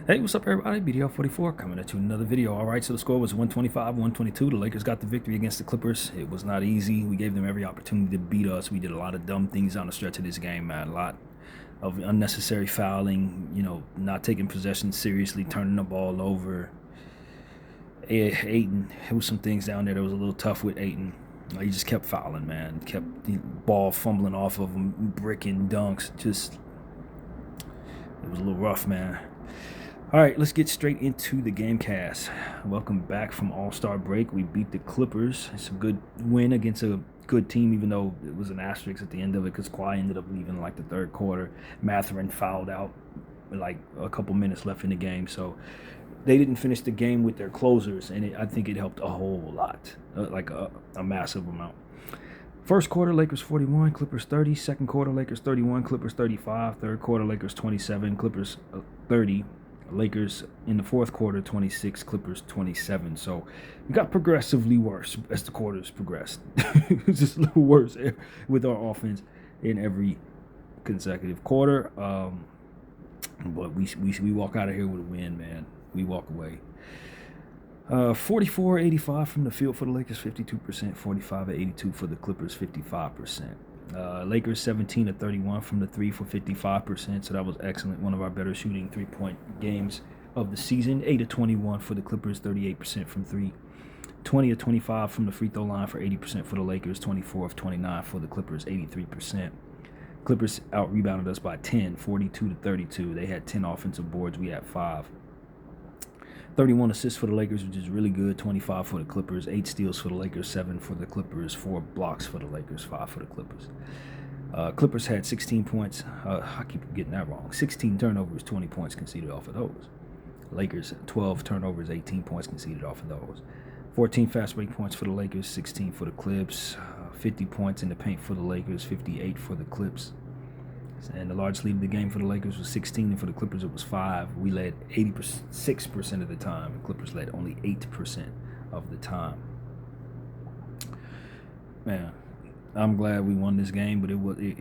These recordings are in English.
Hey, what's up, everybody? BDL44 coming at you with another video. All right, so the score was 125-122. The Lakers got the victory against the Clippers. It was not easy. We gave them every opportunity to beat us. We did a lot of dumb things on the stretch of this game, man. A lot of unnecessary fouling, not taking possession seriously, turning the ball over. Ayton, there was some things down there that was a little tough with Ayton. He just kept fouling, man. Kept the ball fumbling off of him, bricking dunks. It was a little rough, man. All right, let's get straight into the game cast. Welcome back from All-Star break. We beat the Clippers. It's a good win against a good team, even though it was an asterisk at the end of it because Kawhi ended up leaving like the third quarter. Mathurin fouled out with like a couple minutes left in the game. So they didn't finish the game with their closers, and I think it helped a whole lot, like a massive amount. First quarter, Lakers 41, Clippers 30. Second quarter, Lakers 31, Clippers 35. Third quarter, Lakers 27, Clippers 30. Lakers in the fourth quarter 26, Clippers 27. So we got progressively worse as the quarters progressed. It was just a little worse with our offense in every consecutive quarter. But we walk out of here with a win, man. We walk away. 44-85 from the field for the Lakers, 52%. 45-82 for the Clippers, 55%. Lakers 17-31 from the three for 55%, so that was excellent. One of our better shooting three-point games of the season. 8-21 for the Clippers, 38% from three. 20-25 from the free throw line for 80% for the Lakers. 24-29 for the Clippers, 83%. Clippers out-rebounded us by 10, 42-32. They had 10 offensive boards. We had 5. 31 assists for the Lakers, which is really good. 25 for the Clippers. 8 steals for the Lakers. 7 for the Clippers. 4 blocks for the Lakers. 5 for the Clippers. Clippers had 16 points. I keep getting that wrong. 16 turnovers, 20 points conceded off of those. Lakers, 12 turnovers, 18 points conceded off of those. 14 fast break points for the Lakers. 16 for the Clips. 50 points in the paint for the Lakers. 58 for the Clips. And the largest lead of the game for the Lakers was 16, and for the Clippers it was 5. We led 86% of the time. The Clippers led only 8% of the time. Man, I'm glad we won this game, but it wasn't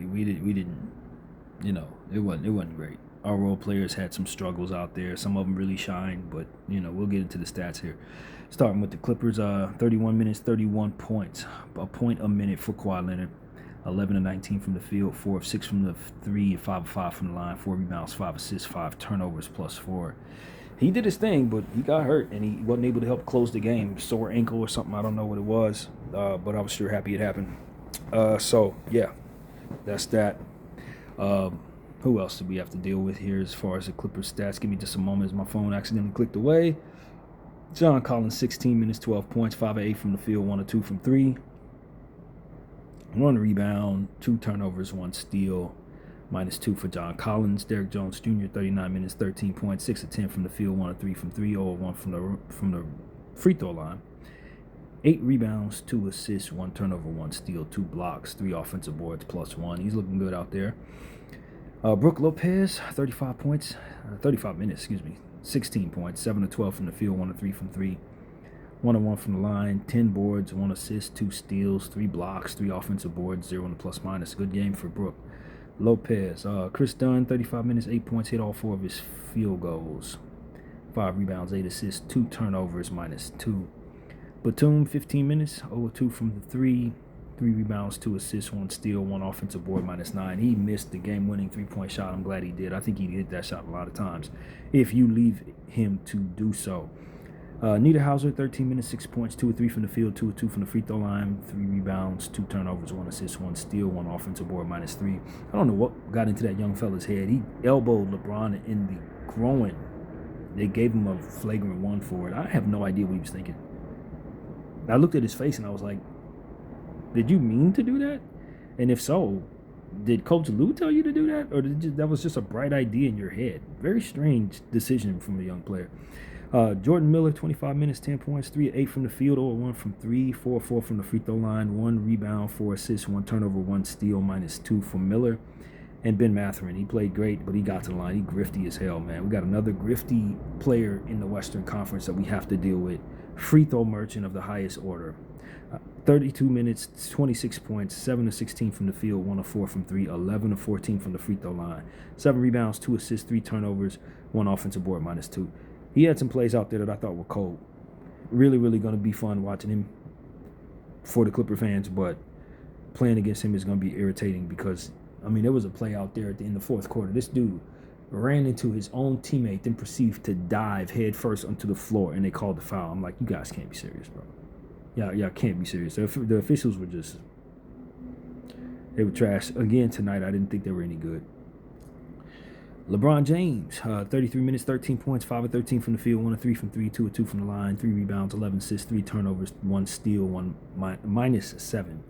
great. Our role players had some struggles out there. Some of them really shined, but we'll get into the stats here. Starting with the Clippers, 31 minutes, 31 points, a point a minute for Kawhi Leonard. 11-19 from the field, 4 of 6 from the 3, 5 of 5 from the line, 4 rebounds, 5 assists, 5 turnovers plus 4. He did his thing, but he got hurt and he wasn't able to help close the game. Sore ankle or something, I don't know what it was, but I was sure happy it happened. So yeah, that's that. Who else do we have to deal with here as far as the Clippers stats? Give me just a moment as my phone accidentally clicked away. John Collins, 16 minutes, 12 points, 5 of 8 from the field, 1 of 2 from 3. 1 rebound, 2 turnovers, 1 steal, -2 for John Collins. Derrick Jones Jr., 39 minutes, 13 points, 6 of 10 from the field, 1 of 3 from 3, 0 of 1 from the free throw line. 8 rebounds, 2 assists, 1 turnover, 1 steal, 2 blocks, 3 offensive boards plus 1. He's looking good out there. Brook Lopez, 35 minutes, 16 points, 7 of 12 from the field, 1 of 3 from 3. 1 of 1 from the line, 10 boards, 1 assist, 2 steals, 3 blocks, 3 offensive boards, 0 in the plus minus. Good game for Brook Lopez. Chris Dunn, 35 minutes, 8 points, hit all 4 of his field goals. 5 rebounds, 8 assists, 2 turnovers, -2. Batum, 15 minutes, 0 of 2 from the 3. 3 rebounds, 2 assists, 1 steal, 1 offensive board, -9. He missed the game-winning three-point shot. I'm glad he did. I think he hit that shot a lot of times if you leave him to do so. Niederhauser, 13 minutes, 6 points, 2 of 3 from the field, 2 of 2 from the free throw line, 3 rebounds, 2 turnovers, 1 assist, 1 steal, 1 offensive board, -3. I don't know what got into that young fella's head. He elbowed LeBron in the groin. They gave him a flagrant 1 for it. I have no idea what he was thinking. I looked at his face and I was like, did you mean to do that? And if so, did Coach Lou tell you to do that? Or that was just a bright idea in your head? Very strange decision from a young player. Jordan Miller, 25 minutes, 10 points, 3 of 8 from the field, 0 of 1 from 3, 4 of 4 from the free throw line, 1 rebound, 4 assists, 1 turnover, 1 steal, -2 for Miller. And Ben Mathurin, he played great, but he got to the line. He grifty as hell, man. We got another grifty player in the Western Conference that we have to deal with. Free throw merchant of the highest order. 32 minutes, 26 points, 7 of 16 from the field, 1 of 4 from 3, 11 of 14 from the free throw line, 7 rebounds, 2 assists, 3 turnovers, 1 offensive board, -2. He had some plays out there that I thought were cold. Really, really going to be fun watching him for the Clipper fans, but playing against him is going to be irritating because, I mean, there was a play out there at the end of the fourth quarter. This dude ran into his own teammate, then proceeded to dive head first onto the floor, and they called the foul. I'm like, you guys can't be serious, bro. Y'all can't be serious. The officials were just, they were trash. Again, tonight, I didn't think they were any good. LeBron James, 33 minutes, 13 points, 5 of 13 from the field, 1 of 3 from 3, 2 of 2 from the line, 3 rebounds, 11 assists, 3 turnovers, 1 steal, 1 -7.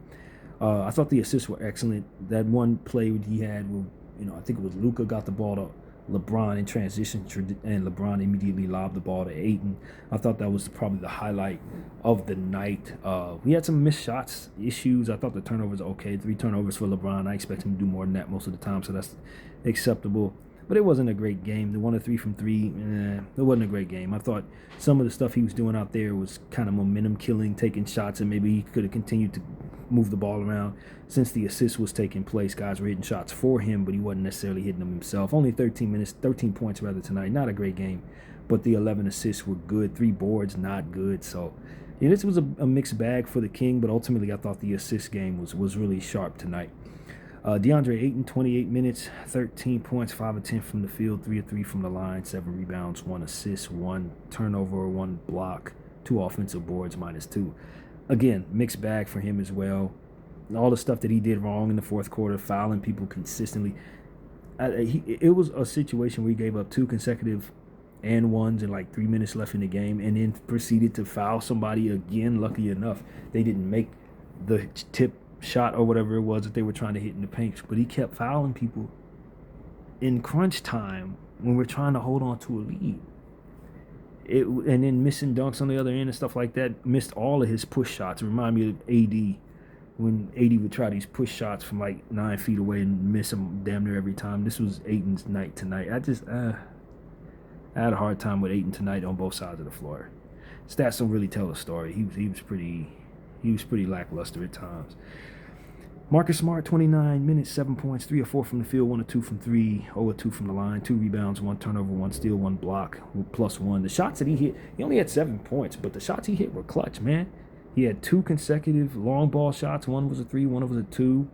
I thought the assists were excellent. That one play he had, where, I think it was Luka got the ball to LeBron in transition, and LeBron immediately lobbed the ball to Ayton. I thought that was probably the highlight of the night. We had some missed shots issues. I thought the turnovers were okay. 3 turnovers for LeBron. I expect him to do more than that most of the time, so that's acceptable. But it wasn't a great game. The 1 of 3 from 3, it wasn't a great game. I thought some of the stuff he was doing out there was kind of momentum killing, taking shots, and maybe he could have continued to move the ball around. Since the assist was taking place, guys were hitting shots for him, but he wasn't necessarily hitting them himself. Only 13 points tonight. Not a great game, but the 11 assists were good. 3 boards, not good. So, this was a mixed bag for the King, but ultimately I thought the assist game was really sharp tonight. DeAndre Ayton, 28 minutes, 13 points, 5 of 10 from the field, 3 of 3 from the line, 7 rebounds, 1 assist, 1 turnover, 1 block, 2 offensive boards, -2. Again, mixed bag for him as well. All the stuff that he did wrong in the fourth quarter, fouling people consistently. It was a situation where he gave up 2 consecutive and ones and like 3 minutes left in the game, and then proceeded to foul somebody again. Lucky enough, they didn't make the tip shot or whatever it was that they were trying to hit in the paint, but he kept fouling people in crunch time when we're trying to hold on to a lead. And then missing dunks on the other end and stuff like that. Missed all of his push shots. It reminded me of AD, when AD would try these push shots from like 9 feet away and miss them damn near every time. This was Ayton's night tonight. I had a hard time with Ayton tonight on both sides of the floor. Stats don't really tell the story. He was pretty lackluster at times. Marcus Smart, 29 minutes, 7 points, 3 of 4 from the field, 1 of 2 from 3, 0 of 2 from the line, 2 rebounds, 1 turnover, 1 steal, 1 block, +1. The shots that he hit, he only had 7 points, but the shots he hit were clutch, man. He had 2 consecutive long ball shots. 1 was a 3, 1 was a 2.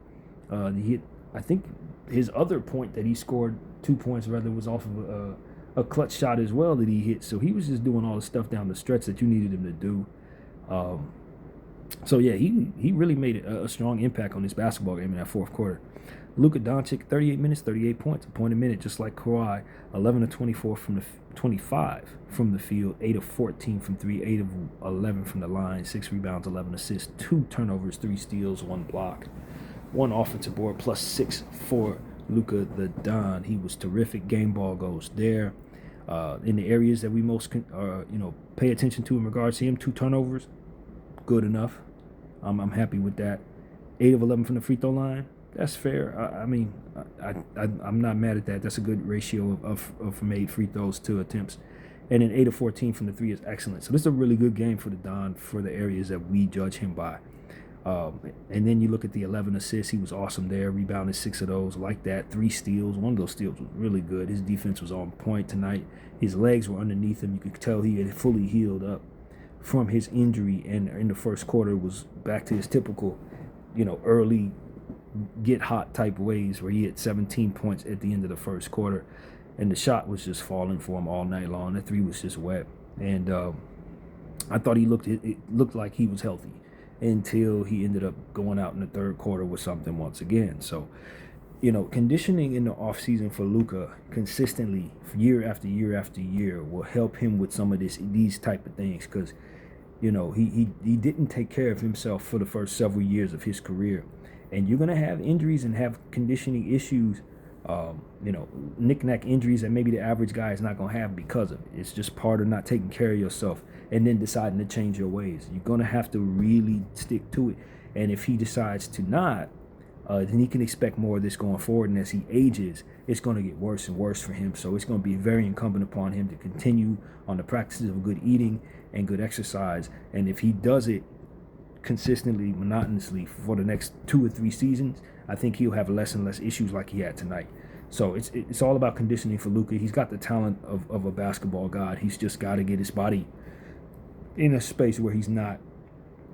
He hit, I think his other point that he scored, 2 points rather, was off of a clutch shot as well that he hit. So he was just doing all the stuff down the stretch that you needed him to do. So, yeah, he really made a strong impact on this basketball game in that fourth quarter. Luka Doncic, 38 minutes, 38 points, a point a minute, just like Kawhi. 11 of 24 from the 25 from the field, 8 of 14 from 3, 8 of 11 from the line, 6 rebounds, 11 assists, 2 turnovers, 3 steals, 1 block, 1 offensive board, +6 for Luka the Don. He was terrific. Game ball goes there. In the areas that we most pay attention to in regards to him, 2 turnovers, good enough. I'm happy with that. 8 of 11 from the free throw line, that's fair. I'm not mad at that. That's a good ratio of made free throws to attempts. And then 8 of 14 from the 3 is excellent. So this is a really good game for the Don for the areas that we judge him by. And then you look at the 11 assists. He was awesome there. Rebounded 6 of those, like that. 3 steals. 1 of those steals was really good. His defense was on point tonight. His legs were underneath him. You could tell he had fully healed up from his injury, and in the first quarter was back to his typical, early get hot type ways, where he had 17 points at the end of the first quarter, and the shot was just falling for him all night long. The 3 was just wet, and I thought it looked like he was healthy until he ended up going out in the third quarter with something once again. So, conditioning in the offseason for Luka consistently, year after year after year, will help him with some of these type of things, because he didn't take care of himself for the first several years of his career, and you're gonna have injuries and have conditioning issues, knick-knack injuries that maybe the average guy is not gonna have because of it. It's just part of not taking care of yourself and then deciding to change your ways. You're gonna have to really stick to it, and if he decides to not, then he can expect more of this going forward. And as he ages, it's going to get worse and worse for him. So it's going to be very incumbent upon him to continue on the practices of good eating and good exercise. And if he does it consistently, monotonously for the next 2 or 3 seasons, I think he'll have less and less issues like he had tonight. So it's all about conditioning for Luka. He's got the talent of a basketball god. He's just got to get his body in a space where he's not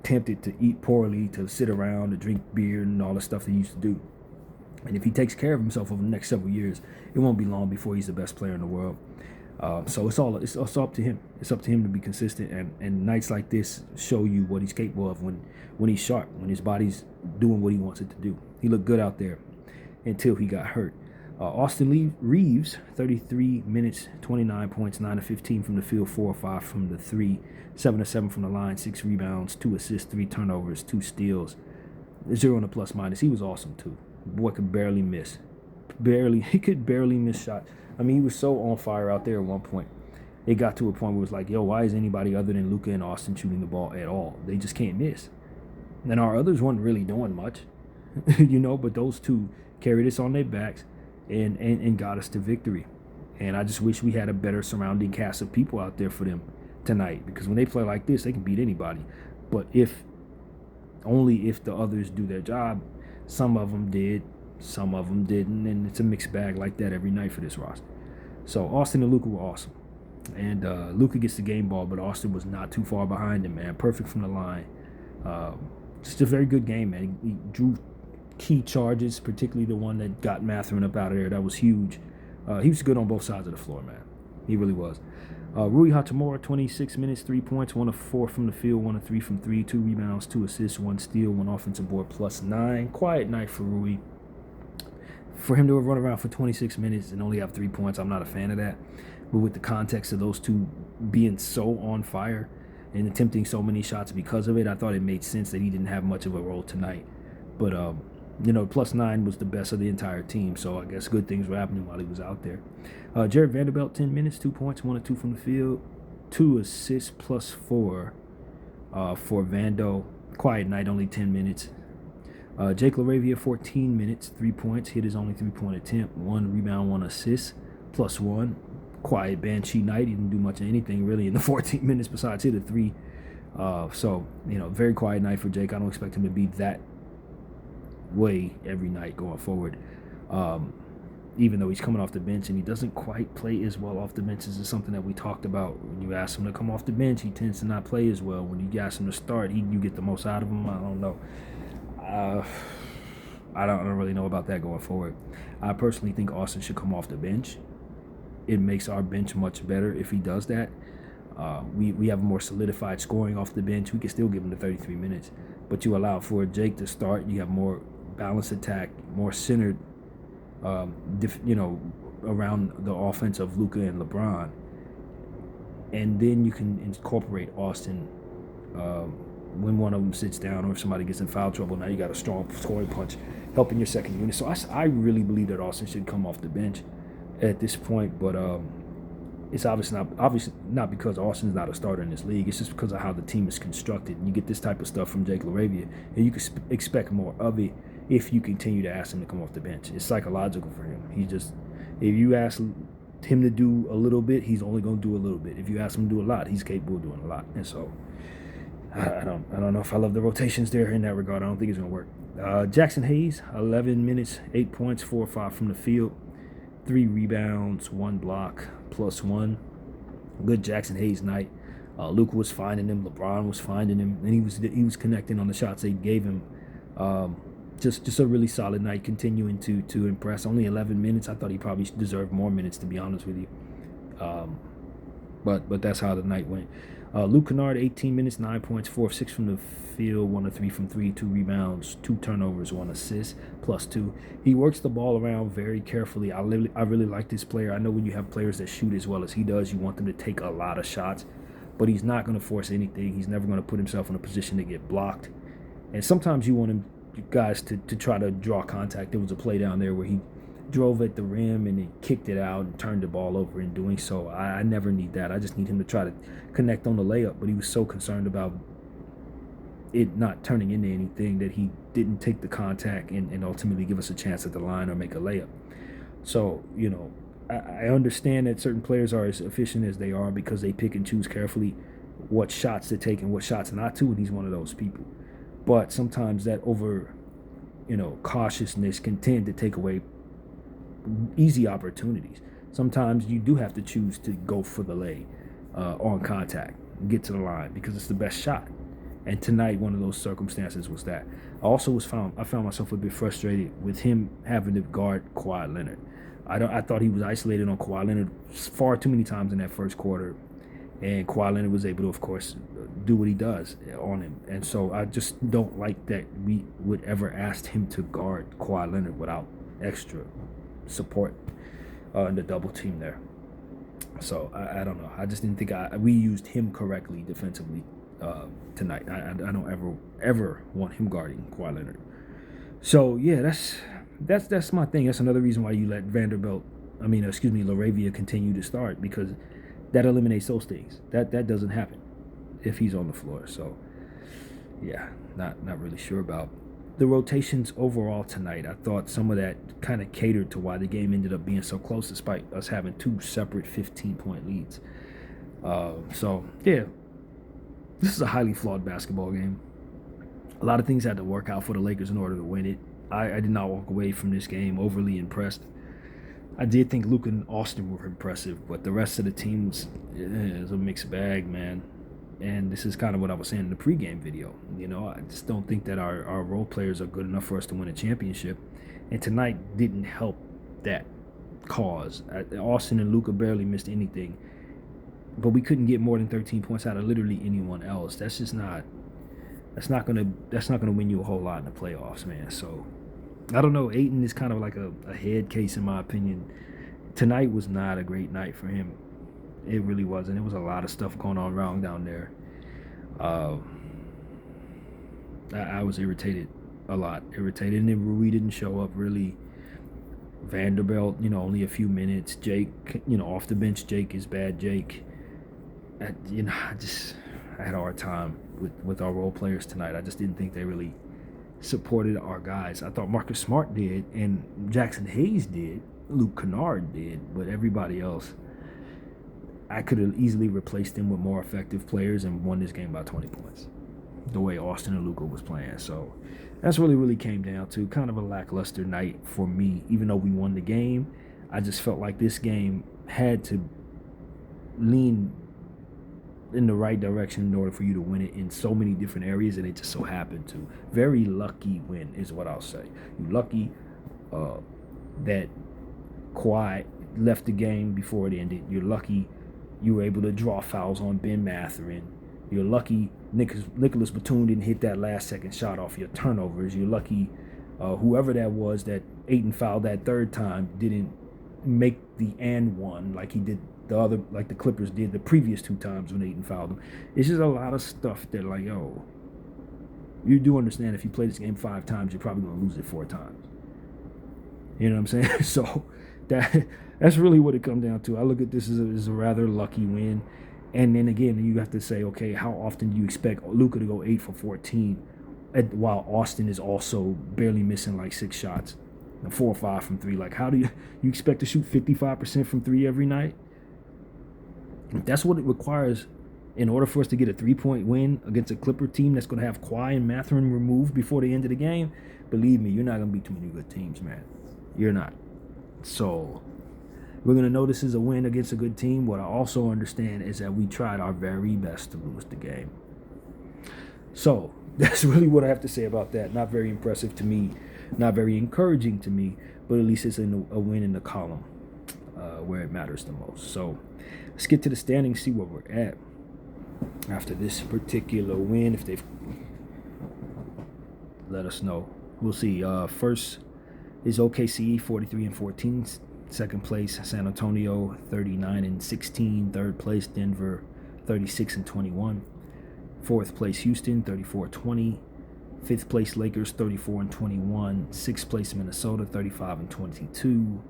tempted to eat poorly, to sit around, to drink beer, and all the stuff that he used to do. And if he takes care of himself over the next several years, it won't be long before he's the best player in the world. So it's up to him. It's up to him to be consistent, and nights like this show you what he's capable of when he's sharp, when his body's doing what he wants it to do. He looked good out there until he got hurt. Austin Reeves, 33 minutes, 29 points, 9 of 15 from the field, 4 of 5 from the 3, 7 of 7 from the line, 6 rebounds, 2 assists, 3 turnovers, 2 steals, 0 on the plus minus. He was awesome too. Boy could barely miss. He could barely miss shots. I mean, he was so on fire out there at one point. It got to a point where it was like, yo, why is anybody other than Luka and Austin shooting the ball at all? They just can't miss. And our others weren't really doing much, but those two carried us on their backs and got us to victory. And I just wish we had a better surrounding cast of people out there for them tonight, because when they play like this, they can beat anybody. But only if the others do their job. Some of them did, some of them didn't, and it's a mixed bag like that every night for this roster. So Austin and Luka were awesome. And Luka gets the game ball, but Austin was not too far behind him, man. Perfect from the line. Just a very good game, man. He drew key charges, particularly the one that got Mathurin up out of there. That was huge. He was good on both sides of the floor, man. He really was. Rui Hachimura, 26 minutes, 3 points, 1 of 4 from the field, 1 of 3 from 3, 2 rebounds, 2 assists, 1 steal, 1 offensive board, plus 9. Quiet night for Rui. For him to run around for 26 minutes and only have 3 points, I'm not a fan of that. But with the context of those two being so on fire and attempting so many shots because of it, I thought it made sense that he didn't have much of a role tonight. But, plus 9 was the best of the entire team, so I guess good things were happening while he was out there. Jared Vanderbilt, 10 minutes, 2 points, 1 of 2 from the field, 2 assists plus 4 for Vando. Quiet night, only 10 minutes. Jake LaRavia, 14 minutes, 3 points, hit his only 3-point attempt, 1 rebound, 1 assist, plus 1. Quiet Banshee night. He didn't do much of anything really in the 14 minutes besides hit a 3. Very quiet night for Jake. I don't expect him to be that way every night going forward. Even though he's coming off the bench and he doesn't quite play as well off the bench. This is something that we talked about. When you ask him to come off the bench, he tends to not play as well. When you ask him to start, you get the most out of him. I don't know. I don't really know about that going forward. I personally think Austin should come off the bench. It makes our bench much better if he does that. We have a more solidified scoring off the bench. We can still give him the 33 minutes. But you allow for Jake to start. You have more balanced attack, more centered, around the offense of Luka and LeBron. And then you can incorporate Austin when one of them sits down or if somebody gets in foul trouble. Now you got a strong scoring punch helping your second unit. So I really believe that Austin should come off the bench at this point. But it's obviously not because Austin's not a starter in this league. It's just because of how the team is constructed. And you get this type of stuff from Jake LaRavia, and you can expect more of it if you continue to ask him to come off the bench. It's psychological for him. If you ask him to do a little bit, he's only going to do a little bit. If you ask him to do a lot, he's capable of doing a lot. And so I don't know if I love the rotations there in that regard. I don't think it's going to work. Jackson Hayes, 11 minutes, 8 points, 4 or 5 from the field, 3 rebounds, 1 block, plus 1. Good Jackson Hayes night. Luka was finding him. LeBron was finding him, and he was connecting on the shots they gave him. Just a really solid night, continuing to impress. Only 11 minutes. I thought he probably deserved more minutes, to be honest with you. But that's how the night went. Luke Kennard, 18 minutes, 9 points, 4 of 6 from the field, 1 of 3 from 3, 2 rebounds, 2 turnovers, 1 assist, plus 2. He works the ball around very carefully. I really like this player. I know when you have players that shoot as well as he does, you want them to take a lot of shots, but he's not going to force anything. He's never going to put himself in a position to get blocked. And sometimes you want guys to try to draw contact. There was a play down there where he drove at the rim and then kicked it out and turned the ball over in doing so. I never need that. I just need him to try to connect on the layup, but he was so concerned about it not turning into anything that he didn't take the contact and ultimately give us a chance at the line or make a layup. So, I understand that certain players are as efficient as they are because they pick and choose carefully what shots to take and what shots not to, and he's one of those people. But sometimes that over, cautiousness can tend to take away easy opportunities. Sometimes you do have to choose to go for the lay on contact, get to the line because it's the best shot. And tonight, one of those circumstances was that. I found myself a bit frustrated with him having to guard Kawhi Leonard. I thought he was isolated on Kawhi Leonard far too many times in that first quarter, and Kawhi Leonard was able to, of course, do what he does on him. And so I just don't like that we would ever ask him to guard Kawhi Leonard without extra support in the double team there. So I don't know. I just didn't think we used him correctly defensively tonight. I don't ever want him guarding Kawhi Leonard. So yeah, that's my thing. That's another reason why you let LaRavia continue to start, because that eliminates those things. That doesn't happen if he's on the floor. So yeah, not really sure about the rotations overall tonight. I thought some of that kind of catered to why the game ended up being so close, despite us having two separate 15-point leads. So yeah, this is a highly flawed basketball game. A lot of things had to work out for the Lakers in order to win it. I did not walk away from this game overly impressed. I did think Luka and Austin were impressive, but the rest of the teams is a mixed bag, man. And this is kind of what I was saying in the pregame video. You know, I just don't think that our role players are good enough for us to win a championship. And tonight didn't help that cause. Austin and Luka barely missed anything, but we couldn't get more than 13 points out of literally anyone else. That's not gonna win you a whole lot in the playoffs, man. So I don't know. Ayton is kind of like a head case in my opinion. Tonight was not a great night for him. It really wasn't. It was a lot of stuff going on wrong down there. I was irritated, a lot irritated. And then Rui didn't show up really. Vanderbilt, only a few minutes. Jake, off the bench, Jake is bad. Jake, I had a hard time with our role players tonight. I just didn't think they really supported our guys. I thought Marcus Smart did, and Jackson Hayes did, Luke Kennard did, but everybody else, I could have easily replaced them with more effective players and won this game by 20 points, the way Austin and Luka was playing. So that's really came down to kind of a lackluster night for me. Even though we won the game, I just felt like this game had to lean in the right direction in order for you to win it in so many different areas, and it just so happened to. Very lucky win is what I'll say. You're lucky that Kawhi left the game before it ended. You're lucky you were able to draw fouls on Ben Mathurin. You're lucky Nicholas Batum didn't hit that last second shot off your turnovers. You're lucky whoever that was that Ayton fouled that third time didn't make the and one like he did like the Clippers did the previous two times when Ayton fouled them. It's just a lot of stuff that, like, yo, you do understand if you play this game 5 times, you're probably going to lose it 4 times. You know what I'm saying? So that's really what it comes down to. I look at this as a rather lucky win. And then again, you have to say, okay, how often do you expect Luka to go 8 for 14 while Austin is also barely missing like 6 shots, 4 or 5 from 3? Like, how do you expect to shoot 55% from 3 every night? That's what it requires in order for us to get a 3-point win against a Clipper team that's going to have Kawhi and Mathurin removed before the end of the game. Believe me, you're not going to beat too many good teams, man. You're not. So we're going to know this is a win against a good team. What I also understand is that we tried our very best to lose the game. So that's really what I have to say about that. Not very impressive to me, not very encouraging to me, but at least it's a win in the column where it matters the most. So let's get to the standings, see where we're at after this particular win. If they've let us know, we'll see. First is OKC, 43-14. Second place, San Antonio, 39-16. Third place, Denver, 36-21. Fourth place, Houston, 34-20. Fifth place, Lakers, 34-21. Sixth place, Minnesota, 35-22.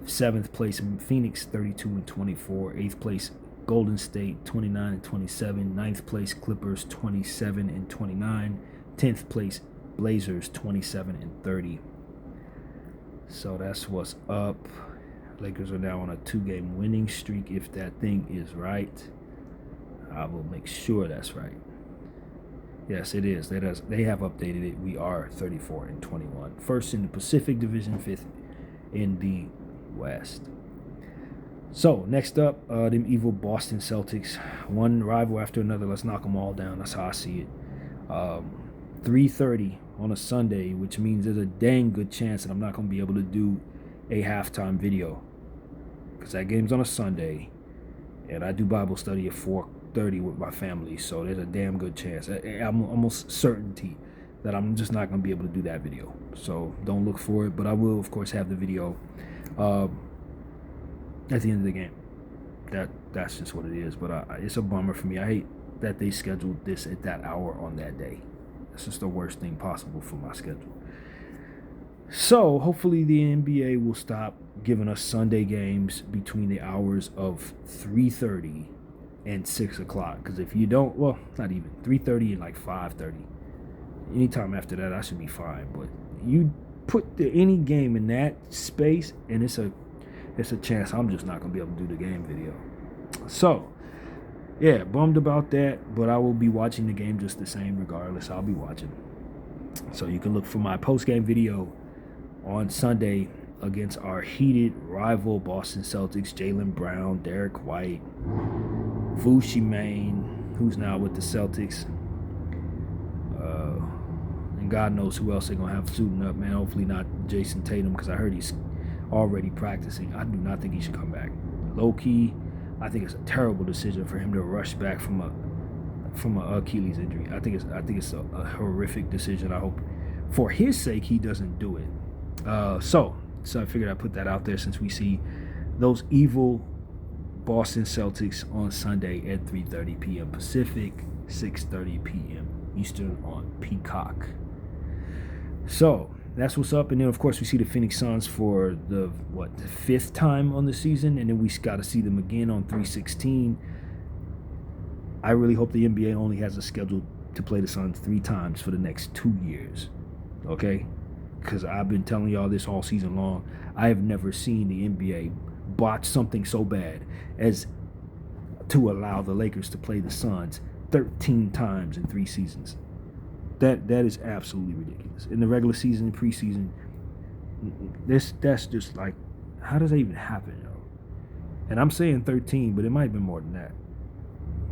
Seventh place, Phoenix, 32-24. Eighth place, Golden State, 29-27. Ninth place, Clippers, 27-29. 10th place, Blazers, 27-30. So that's what's up. Lakers are now on a 2-game winning streak. If that thing is right, I will make sure that's right. Yes, it is. They have updated it. We are 34-21. First in the Pacific Division, 5th in the West. So next up, them evil Boston Celtics. One rival after another. Let's knock them all down. That's how I see it. 3:30 on a Sunday, which means there's a dang good chance that I'm not going to be able to do a halftime video, because that game's on a Sunday, and I do Bible study at 4:30 with my family. So there's a damn good chance. I'm almost certainty that I'm just not going to be able to do that video. So don't look for it, but I will, of course, have the video at the end of the game. That's just what it is. But it's a bummer for me. I hate that they scheduled this at that hour on that day. It's just the worst thing possible for my schedule. So hopefully the NBA will stop giving us Sunday games between the hours of 3:30 and 6 o'clock. Because if you don't, well, not even 3:30 and like 5:30. Anytime after that, I should be fine. But you put any game in that space, and it's a chance I'm just not gonna be able to do the game video. So yeah, bummed about that, but I will be watching the game just the same regardless. I'll be watching. So you can look for my post-game video on Sunday against our heated rival Boston Celtics. Jaylen Brown, Derek White, Vushi Main, who's now with the Celtics. And God knows who else they're going to have suiting up, man. Hopefully not Jason Tatum, because I heard he's already practicing. I do not think he should come back. Low-key, I think it's a terrible decision for him to rush back from a Achilles injury. I think it's a horrific decision. I hope for his sake he doesn't do it. So I figured I'd put that out there, since we see those evil Boston Celtics on Sunday at 3:30 p.m. Pacific, 6:30 p.m. Eastern on Peacock. So that's what's up. And then, of course, we see the Phoenix Suns for the fifth time on the season, and then we got to see them again on 3/16. I really hope the NBA only has a schedule to play the Suns 3 times for the next 2 years, okay? Because I've been telling y'all this all season long. I have never seen the NBA botch something so bad as to allow the Lakers to play the Suns 13 times in 3 seasons. That is absolutely ridiculous. In the regular season, preseason, that's just like, how does that even happen, yo? And I'm saying 13, but it might have been more than that.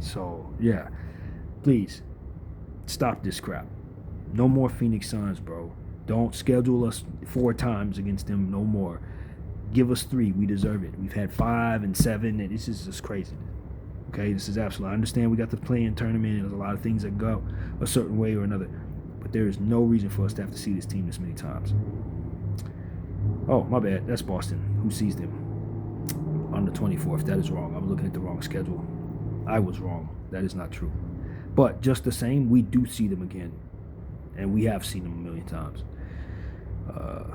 So yeah, please stop this crap. No more Phoenix Suns, bro. Don't schedule us 4 times against them no more. Give us 3. We deserve it. We've had 5 and 7, and this is just crazy. Okay, this is absolute. I understand we got the play-in tournament, and there's a lot of things that go a certain way or another, but there is no reason for us to have to see this team this many times. Oh, my bad. That's Boston. Who sees them on the 24th? That is wrong. I'm looking at the wrong schedule. I was wrong. That is not true. But just the same, we do see them again, and we have seen them a million times.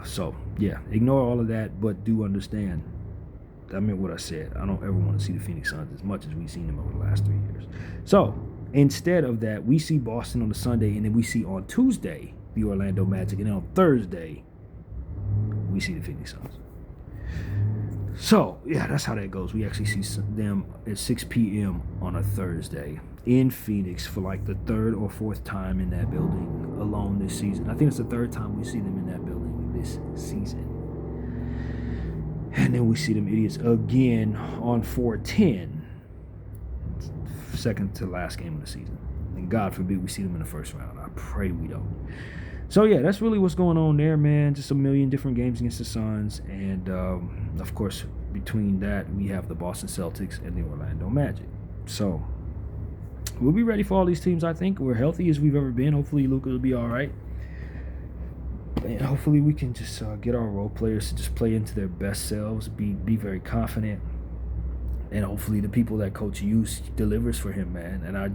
So yeah, ignore all of that, but do understand. I meant what I said. I don't ever want to see the Phoenix Suns as much as we've seen them over the last 3 years. So instead of that, we see Boston on the Sunday, and then we see on Tuesday the Orlando Magic, and then on Thursday we see the Phoenix Suns. So yeah, that's how that goes. We actually see them at 6 p.m. on a Thursday in Phoenix for like the 3rd or 4th time in that building alone this season. I think it's the 3rd time we see them in that building this season. And then we see them idiots again on 4/10, second to last game of the season. And God forbid we see them in the first round. I pray we don't. So yeah, that's really what's going on there, man. Just a million different games against the Suns. And of course, between that, we have the Boston Celtics and the Orlando Magic. So we'll be ready for all these teams, I think. We're healthy as we've ever been. Hopefully Luka will be all right. And hopefully we can just get our role players to just play into their best selves, be very confident, and hopefully the people that Coach Hughes delivers for him, man. And I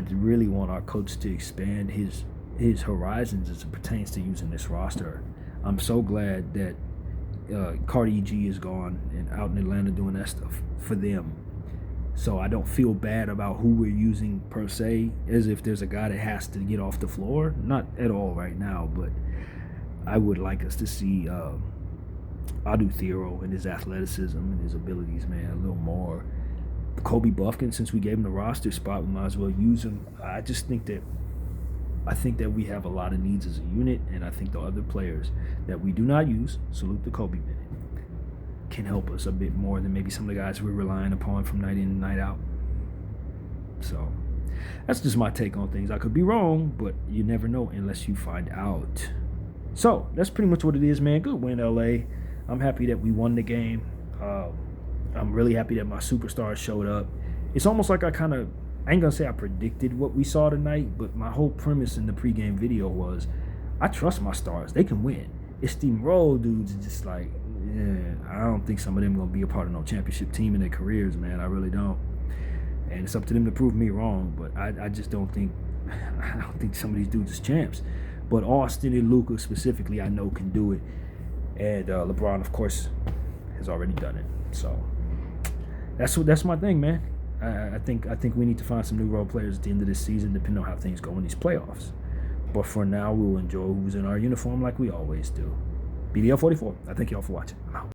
really want our coach to expand his horizons as it pertains to using this roster. I'm so glad that Cardi G is gone and out in Atlanta doing that stuff for them. So I don't feel bad about who we're using per se, as if there's a guy that has to get off the floor. Not at all right now, but I would like us to see Adu Thiero and his athleticism and his abilities, man, a little more. Kobe Buffkin, since we gave him the roster spot, we might as well use him. I just think that I think that we have a lot of needs as a unit, and I think the other players that we do not use, salute to Kobe Bennett, can help us a bit more than maybe some of the guys we're relying upon from night in and night out. So that's just my take on things. I could be wrong, but you never know unless you find out. So that's pretty much what it is, man. Good win, LA. I'm happy that we won the game. I'm really happy that my superstars showed up. It's almost like I ain't gonna say I predicted what we saw tonight, but my whole premise in the pregame video was I trust my stars. They can win. It's the road dudes just like, yeah, I don't think some of them gonna be a part of no championship team in their careers, man. I really don't. And it's up to them to prove me wrong, but I just don't think some of these dudes is champs. But Austin and Luka specifically, I know can do it. And LeBron, of course, has already done it. So that's my thing, man. I think we need to find some new role players at the end of this season, depending on how things go in these playoffs. But for now, we'll enjoy who's in our uniform like we always do. BBL 44. I thank y'all for watching. I'm out.